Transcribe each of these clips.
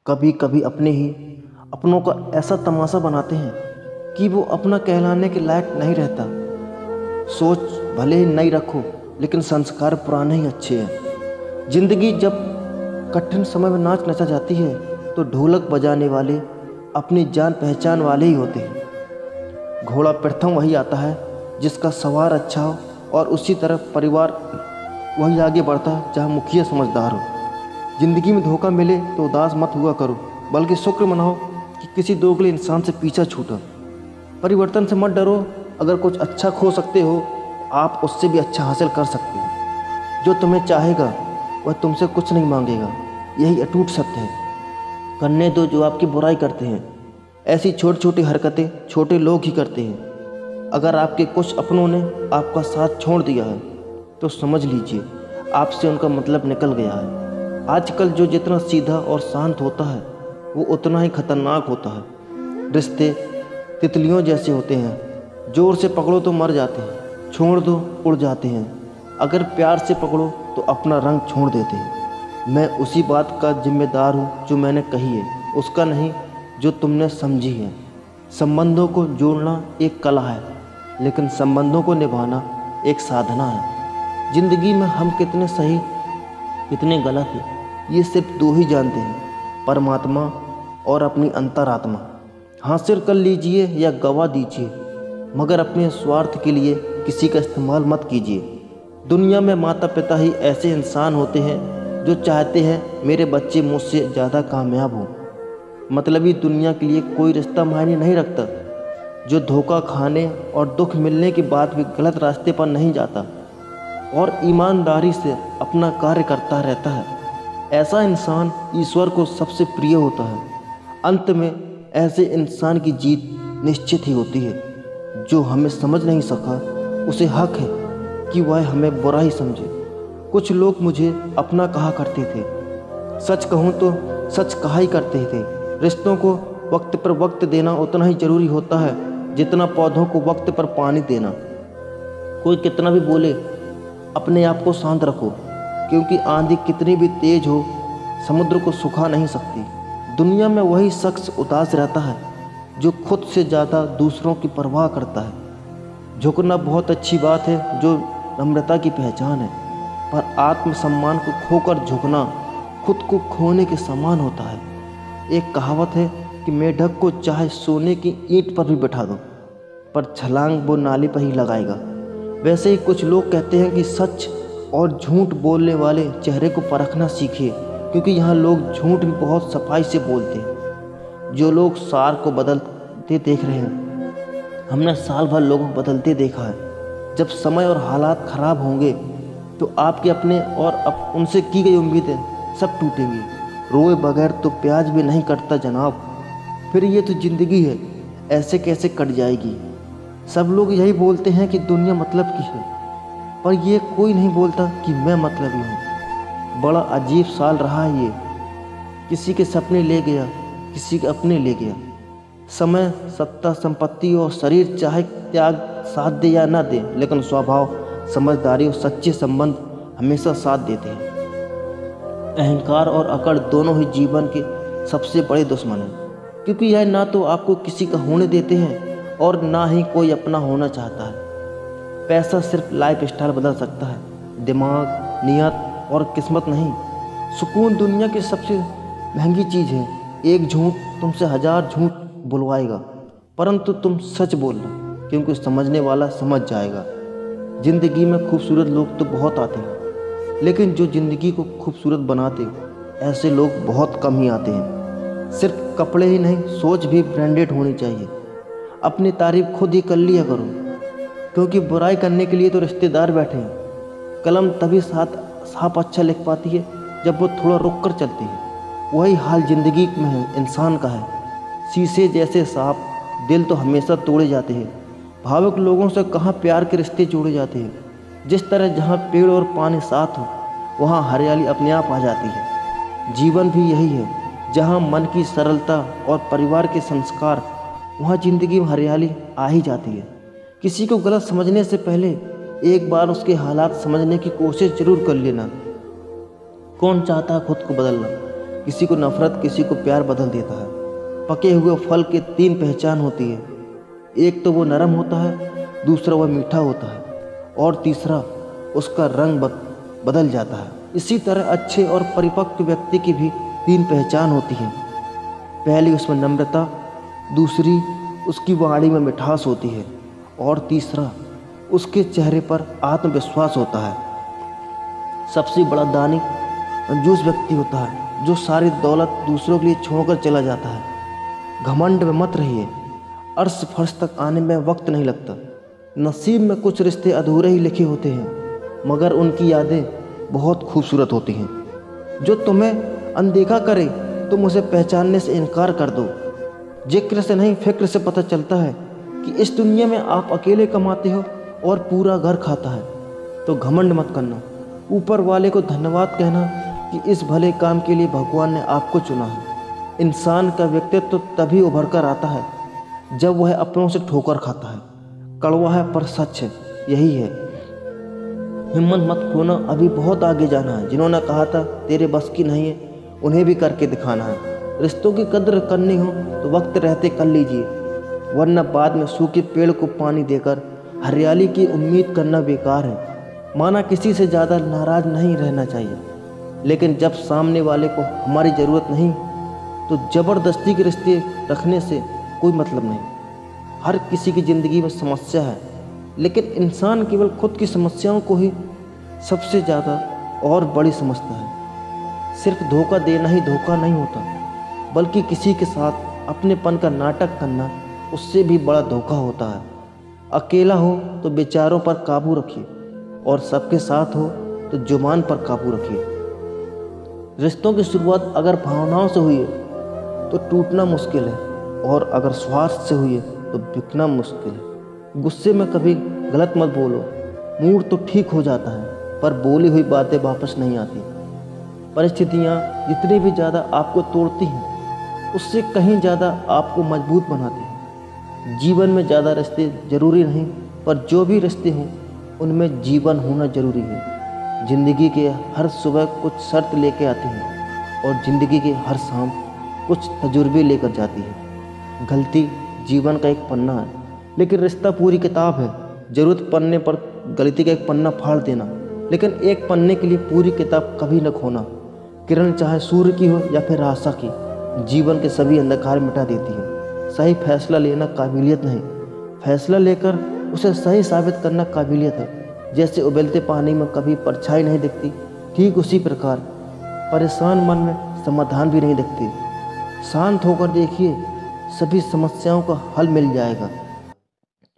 कभी कभी अपने ही अपनों का ऐसा तमाशा बनाते हैं कि वो अपना कहलाने के लायक नहीं रहता। सोच भले ही नई रखो, लेकिन संस्कार पुराने ही अच्छे हैं। जिंदगी जब कठिन समय में नाच नचा जाती है तो ढोलक बजाने वाले अपनी जान पहचान वाले ही होते हैं। घोड़ा प्रथम वही आता है जिसका सवार अच्छा हो, और उसी तरह परिवार वही आगे बढ़ता है जहाँ मुखिया समझदार हो। जिंदगी में धोखा मिले तो उदास मत हुआ करो, बल्कि शुक्र मनाओ कि किसी दोगले इंसान से पीछा छूटा। परिवर्तन से मत डरो, अगर कुछ अच्छा खो सकते हो आप उससे भी अच्छा हासिल कर सकते हो। जो तुम्हें चाहेगा वह तुमसे कुछ नहीं मांगेगा, यही अटूट सत्य है। करने दो जो आपकी बुराई करते हैं। ऐसी छोटी छोटी हरकतें छोटे लोग ही करते हैं। अगर आपके कुछ अपनों ने आपका साथ छोड़ दिया है तो समझ लीजिए आपसे उनका मतलब निकल गया है। आजकल जो जितना सीधा और शांत होता है वो उतना ही खतरनाक होता है। रिश्ते तितलियों जैसे होते हैं, जोर से पकड़ो तो मर जाते हैं, छोड़ दो उड़ जाते हैं। अगर प्यार से पकड़ो तो अपना रंग छोड़ देते हैं। मैं उसी बात का जिम्मेदार हूँ जो मैंने कही है, उसका नहीं जो तुमने समझी है। संबंधों को जोड़ना एक कला है, लेकिन संबंधों को निभाना एक साधना है। जिंदगी में हम कितने सही कितने गलत हैं ये सिर्फ दो ही जानते हैं, परमात्मा और अपनी अंतरात्मा। हासिल कर लीजिए या गवा दीजिए, मगर अपने स्वार्थ के लिए किसी का इस्तेमाल मत कीजिए। दुनिया में माता पिता ही ऐसे इंसान होते हैं जो चाहते हैं मेरे बच्चे मुझसे ज़्यादा कामयाब हों। मतलबी दुनिया के लिए कोई रिश्ता मायने नहीं रखता। जो धोखा खाने और दुख मिलने के बाद भी गलत रास्ते पर नहीं जाता और ईमानदारी से अपना कार्य करता रहता है, ऐसा इंसान ईश्वर को सबसे प्रिय होता है। अंत में ऐसे इंसान की जीत निश्चित ही होती है। जो हमें समझ नहीं सका उसे हक है कि वह हमें बुरा ही समझे। कुछ लोग मुझे अपना कहा करते थे, सच कहूँ तो सच कहा ही करते थे। रिश्तों को वक्त पर वक्त देना उतना ही जरूरी होता है जितना पौधों को वक्त पर पानी देना। कोई कितना भी बोले, अपने आप को शांत रखो, क्योंकि आंधी कितनी भी तेज हो समुद्र को सुखा नहीं सकती। दुनिया में वही शख्स उदास रहता है जो खुद से ज़्यादा दूसरों की परवाह करता है। झुकना बहुत अच्छी बात है, जो नम्रता की पहचान है, पर आत्मसम्मान को खोकर झुकना खुद को खोने के समान होता है। एक कहावत है कि मेढक को चाहे सोने की ईंट पर भी बैठा दो, पर छलांग वो नाली पर ही लगाएगा। वैसे ही कुछ लोग कहते हैं कि सच और झूठ बोलने वाले चेहरे को परखना सीखिए, क्योंकि यहाँ लोग झूठ भी बहुत सफाई से बोलते हैं। जो लोग सार को बदलते देख रहे हैं, हमने साल भर लोगों को बदलते देखा है। जब समय और हालात ख़राब होंगे तो आपके अपने और उनसे की गई उम्मीदें सब टूटेंगी। रोए बगैर तो प्याज भी नहीं कटता जनाब। फिर ये तो ज़िंदगी है, ऐसे कैसे कट जाएगी। सब लोग यही बोलते हैं कि दुनिया मतलब की है, पर ये कोई नहीं बोलता कि मैं मतलबी हूँ। बड़ा अजीब साल रहा है ये, किसी के सपने ले गया, किसी के अपने ले गया। समय, सत्ता, संपत्ति और शरीर चाहे त्याग साथ दे या ना दे, लेकिन स्वभाव, समझदारी और सच्चे संबंध हमेशा साथ देते हैं। अहंकार और अकड़ दोनों ही जीवन के सबसे बड़े दुश्मन हैं, क्योंकि यह ना तो आपको किसी का होने देते हैं और ना ही कोई अपना होना चाहता है। पैसा सिर्फ लाइफ स्टाइल बदल सकता है, दिमाग, नियत और किस्मत नहीं। सुकून दुनिया की सबसे महंगी चीज़ है। एक झूठ तुमसे 1000 झूठ बुलवाएगा, परंतु तुम सच बोलना, क्योंकि समझने वाला समझ जाएगा। ज़िंदगी में खूबसूरत लोग तो बहुत आते हैं, लेकिन जो ज़िंदगी को खूबसूरत बनाते ऐसे लोग बहुत कम ही आते हैं। सिर्फ कपड़े ही नहीं, सोच भी ब्रांडेड होनी चाहिए। अपनी तारीफ खुद ही कर लिया करो, क्योंकि बुराई करने के लिए तो रिश्तेदार बैठे हैं। कलम तभी साफ अच्छा लिख पाती है जब वो थोड़ा रुक कर चलती है। वही हाल ज़िंदगी में है, इंसान का है। शीशे जैसे साफ दिल तो हमेशा तोड़े जाते हैं। भावुक लोगों से कहाँ प्यार के रिश्ते जोड़े जाते हैं। जिस तरह जहाँ पेड़ और पानी साथ हो वहाँ हरियाली अपने आप आ जाती है। जीवन भी यही है, जहाँ मन की सरलता और परिवार के संस्कार, वहाँ ज़िंदगी में हरियाली आ ही जाती है। किसी को गलत समझने से पहले एक बार उसके हालात समझने की कोशिश जरूर कर लेना। कौन चाहता है खुद को बदलना, किसी को नफरत, किसी को प्यार बदल देता है। पके हुए फल के 3 पहचान होती है। एक तो वो नरम होता है, दूसरा वह मीठा होता है और तीसरा उसका रंग बदल जाता है। इसी तरह अच्छे और परिपक्व व्यक्ति की भी 3 पहचान होती है। पहली उसमें नम्रता, दूसरी उसकी वाणी में मिठास होती है और तीसरा उसके चेहरे पर आत्मविश्वास होता है। सबसे बड़ा दानी कंजूस व्यक्ति होता है जो सारी दौलत दूसरों के लिए छोड़कर चला जाता है। घमंड में मत रहिए, अर्श फर्श तक आने में वक्त नहीं लगता। नसीब में कुछ रिश्ते अधूरे ही लिखे होते हैं, मगर उनकी यादें बहुत खूबसूरत होती हैं। जो तुम्हें अनदेखा करे तुम उसे पहचानने से इनकार कर दो। जिक्र से नहीं फिक्र से पता चलता है कि इस दुनिया में आप अकेले कमाते हो और पूरा घर खाता है। तो घमंड मत करना, ऊपर वाले को धन्यवाद कहना कि इस भले काम के लिए भगवान ने आपको चुना है। इंसान का व्यक्तित्व तो तभी उभर कर आता है जब वह अपनों से ठोकर खाता है। कड़वा है पर सच है, यही है। हिम्मत मत खोना, अभी बहुत आगे जाना है। जिन्होंने कहा था तेरे बस की नहीं है, उन्हें भी करके दिखाना है। रिश्तों की कद्र करनी हो तो वक्त रहते कर लीजिए, वरना बाद में सूखे पेड़ को पानी देकर हरियाली की उम्मीद करना बेकार है। माना किसी से ज़्यादा नाराज़ नहीं रहना चाहिए, लेकिन जब सामने वाले को हमारी ज़रूरत नहीं तो ज़बरदस्ती के रिश्ते रखने से कोई मतलब नहीं। हर किसी की ज़िंदगी में समस्या है, लेकिन इंसान केवल खुद की समस्याओं को ही सबसे ज़्यादा और बड़ी समझता है। सिर्फ धोखा देना ही धोखा नहीं होता, बल्कि किसी के साथ अपनेपन का नाटक करना उससे भी बड़ा धोखा होता है। अकेला हो तो विचारों पर काबू रखिए और सबके साथ हो तो जुबान पर काबू रखिए। रिश्तों की शुरुआत अगर भावनाओं से हुई है तो टूटना मुश्किल है, और अगर स्वार्थ से हुई है तो बिकना मुश्किल है। गुस्से में कभी गलत मत बोलो, मूड तो ठीक हो जाता है पर बोली हुई बातें वापस नहीं आती। परिस्थितियाँ जितनी भी ज़्यादा आपको तोड़ती हैं उससे कहीं ज़्यादा आपको मजबूत बनाती हैं। जीवन में ज़्यादा रिश्ते ज़रूरी नहीं, पर जो भी रिश्ते हों उनमें जीवन होना ज़रूरी है। ज़िंदगी के हर सुबह कुछ शर्त लेके आती है और ज़िंदगी की हर शाम कुछ तजुर्बे लेकर जाती है। गलती जीवन का एक पन्ना है, लेकिन रिश्ता पूरी किताब है। ज़रूरत पड़ने पर गलती का एक पन्ना फाड़ देना, लेकिन एक पन्ने के लिए पूरी किताब कभी न खोना। किरण चाहे सूर्य की हो या फिर आशा की, जीवन के सभी अंधकार मिटा देती है। सही फैसला लेना काबिलियत नहीं, फैसला लेकर उसे सही साबित करना काबिलियत है। जैसे उबलते पानी में कभी परछाई नहीं दिखती, ठीक उसी प्रकार परेशान मन में समाधान भी नहीं दिखती। शांत होकर देखिए, सभी समस्याओं का हल मिल जाएगा।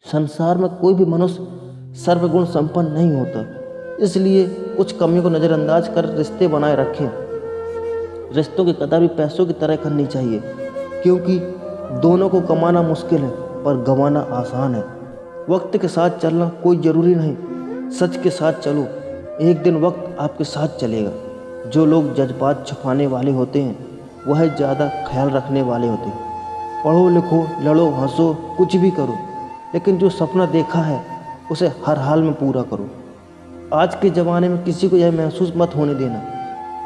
संसार में कोई भी मनुष्य सर्वगुण संपन्न नहीं होता, इसलिए कुछ कमियों को नज़रअंदाज कर रिश्ते बनाए रखें। रिश्तों की कदर भी पैसों की तरह करनी चाहिए, क्योंकि दोनों को कमाना मुश्किल है पर गंवाना आसान है। वक्त के साथ चलना कोई ज़रूरी नहीं, सच के साथ चलो, एक दिन वक्त आपके साथ चलेगा। जो लोग जज्बात छुपाने वाले होते हैं वह ज़्यादा ख्याल रखने वाले होते हैं। पढ़ो लिखो, लड़ो हंसो, कुछ भी करो, लेकिन जो सपना देखा है उसे हर हाल में पूरा करो। आज के ज़माने में किसी को यह महसूस मत होने देना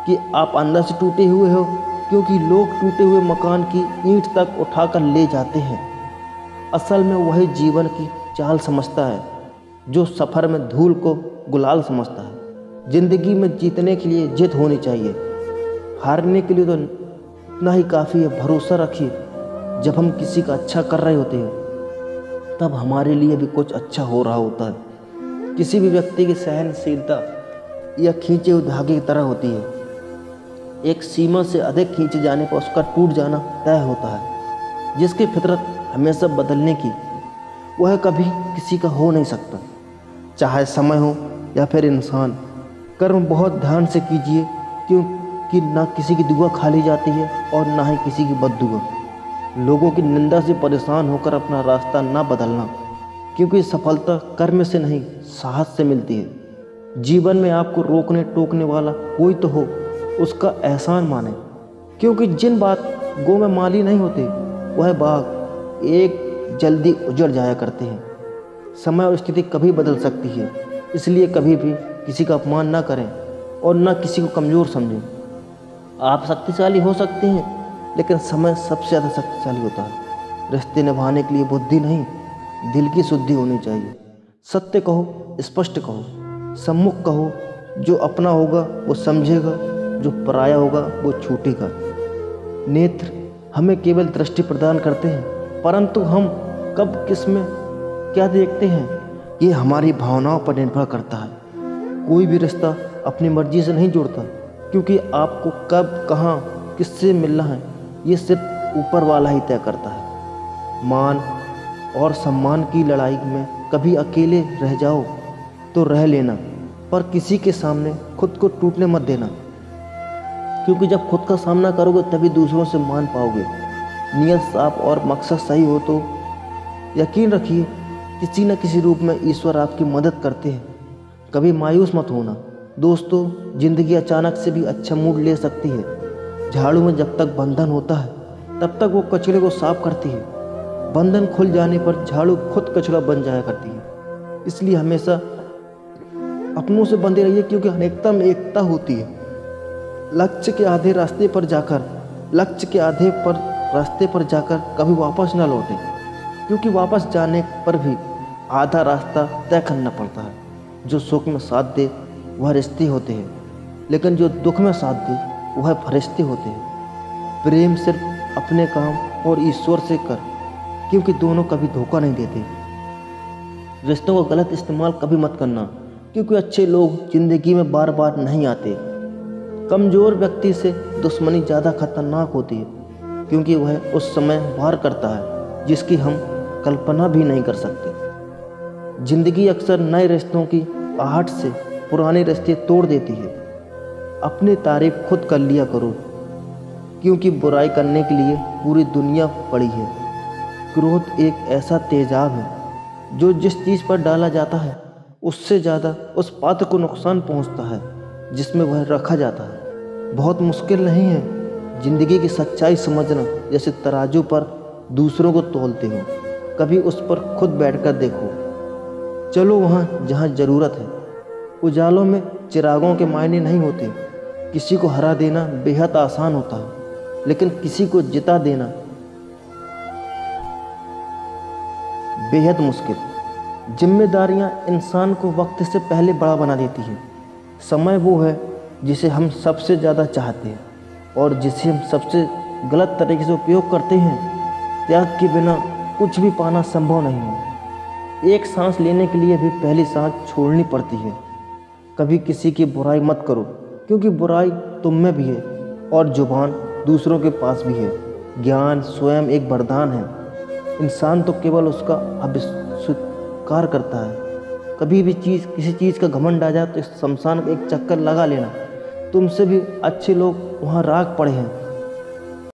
कि आप अंदर से टूटे हुए हो, क्योंकि लोग टूटे हुए मकान की ईंट तक उठाकर ले जाते हैं। असल में वही जीवन की चाल समझता है जो सफ़र में धूल को गुलाल समझता है। ज़िंदगी में जीतने के लिए जिद होनी चाहिए, हारने के लिए तो इतना ही काफ़ी है। भरोसा रखिए, जब हम किसी का अच्छा कर रहे होते हैं तब हमारे लिए भी कुछ अच्छा हो रहा होता है। किसी भी व्यक्ति की सहनशीलता या खींचे हुए धागे की तरह होती है। एक सीमा से अधिक खींचे जाने पर उसका टूट जाना तय होता है। जिसकी फितरत हमेशा बदलने की, वह कभी किसी का हो नहीं सकता, चाहे समय हो या फिर इंसान। कर्म बहुत ध्यान से कीजिए, क्योंकि ना किसी की दुआ खाली जाती है और ना ही किसी की बद्दुआ। लोगों की निंदा से परेशान होकर अपना रास्ता ना बदलना, क्योंकि सफलता कर्म से नहीं साहस से मिलती है। जीवन में आपको रोकने टोकने वाला कोई तो हो, उसका एहसान माने, क्योंकि जिन बागों में माली नहीं होते वह बाग एक जल्दी उजड़ जाया करते हैं। समय और स्थिति कभी बदल सकती है, इसलिए कभी भी किसी का अपमान ना करें और ना किसी को कमज़ोर समझें। आप शक्तिशाली हो सकते हैं, लेकिन समय सबसे ज़्यादा शक्तिशाली होता है। रिश्ते निभाने के लिए बुद्धि नहीं, दिल की शुद्धि होनी चाहिए। सत्य कहो, स्पष्ट कहो, सम्मुख कहो। जो अपना होगा वो समझेगा, जो पराया होगा वो छूटेगा। नेत्र हमें केवल दृष्टि प्रदान करते हैं, परंतु हम कब किस में क्या देखते हैं ये हमारी भावनाओं पर निर्भर करता है। कोई भी रिश्ता अपनी मर्जी से नहीं जुड़ता, क्योंकि आपको कब कहाँ किससे मिलना है ये सिर्फ ऊपर वाला ही तय करता है। मान और सम्मान की लड़ाई में कभी अकेले रह जाओ तो रह लेना, पर किसी के सामने खुद को टूटने मत देना, क्योंकि जब खुद का सामना करोगे तभी दूसरों से मान पाओगे। नियत साफ और मकसद सही हो तो यकीन रखिए किसी न किसी रूप में ईश्वर आपकी मदद करते हैं। कभी मायूस मत होना दोस्तों, जिंदगी अचानक से भी अच्छा मूड ले सकती है। झाड़ू में जब तक बंधन होता है तब तक वो कचरे को साफ करती है। बंधन खुल जाने पर झाड़ू खुद कचरा बन जाया करती है। इसलिए हमेशा अपनों से बंधे रहिए, क्योंकि अनेकता में एकता होती है। लक्ष्य के आधे रास्ते पर जाकर कभी वापस न लौटे, क्योंकि वापस जाने पर भी आधा रास्ता तय करना पड़ता है। जो सुख में साथ दे वह रिश्ते होते हैं, लेकिन जो दुख में साथ दे वह फरिश्ते होते हैं। प्रेम सिर्फ अपने काम और ईश्वर से कर, क्योंकि दोनों कभी धोखा नहीं देते। रिश्तों का गलत इस्तेमाल कभी मत करना, क्योंकि अच्छे लोग जिंदगी में बार बार नहीं आते। कमज़ोर व्यक्ति से दुश्मनी ज़्यादा खतरनाक होती है, क्योंकि वह उस समय वार करता है जिसकी हम कल्पना भी नहीं कर सकते। जिंदगी अक्सर नए रिश्तों की आहट से पुराने रिश्ते तोड़ देती है। अपनी तारीफ खुद कर लिया करो, क्योंकि बुराई करने के लिए पूरी दुनिया पड़ी है। क्रोध एक ऐसा तेजाब है जो जिस चीज़ पर डाला जाता है उससे ज़्यादा उस पात्र को नुकसान पहुंचता है जिसमें वह रखा जाता है। बहुत मुश्किल नहीं है जिंदगी की सच्चाई समझना। जैसे तराजू पर दूसरों को तौलते हो, कभी उस पर खुद बैठकर देखो। चलो वहाँ जहाँ ज़रूरत है। उजालों में चिरागों के मायने नहीं होते। किसी को हरा देना बेहद आसान होता है, लेकिन किसी को जिता देना बेहद मुश्किल। जिम्मेदारियाँ इंसान को वक्त से पहले बड़ा बना देती है। समय वो है जिसे हम सबसे ज़्यादा चाहते हैं और जिसे हम सबसे गलत तरीके से उपयोग करते हैं। त्याग के बिना कुछ भी पाना संभव नहीं है। एक सांस लेने के लिए भी पहली सांस छोड़नी पड़ती है। कभी किसी की बुराई मत करो, क्योंकि बुराई तुम में भी है और जुबान दूसरों के पास भी है। ज्ञान स्वयं एक वरदान है। इंसान तो केवल उसका आविष्कार करता है। कभी भी किसी चीज़ का घमंड आ जाए तो इस शमशान में एक चक्कर लगा लेना। तुमसे भी अच्छे लोग वहाँ राख पड़े हैं,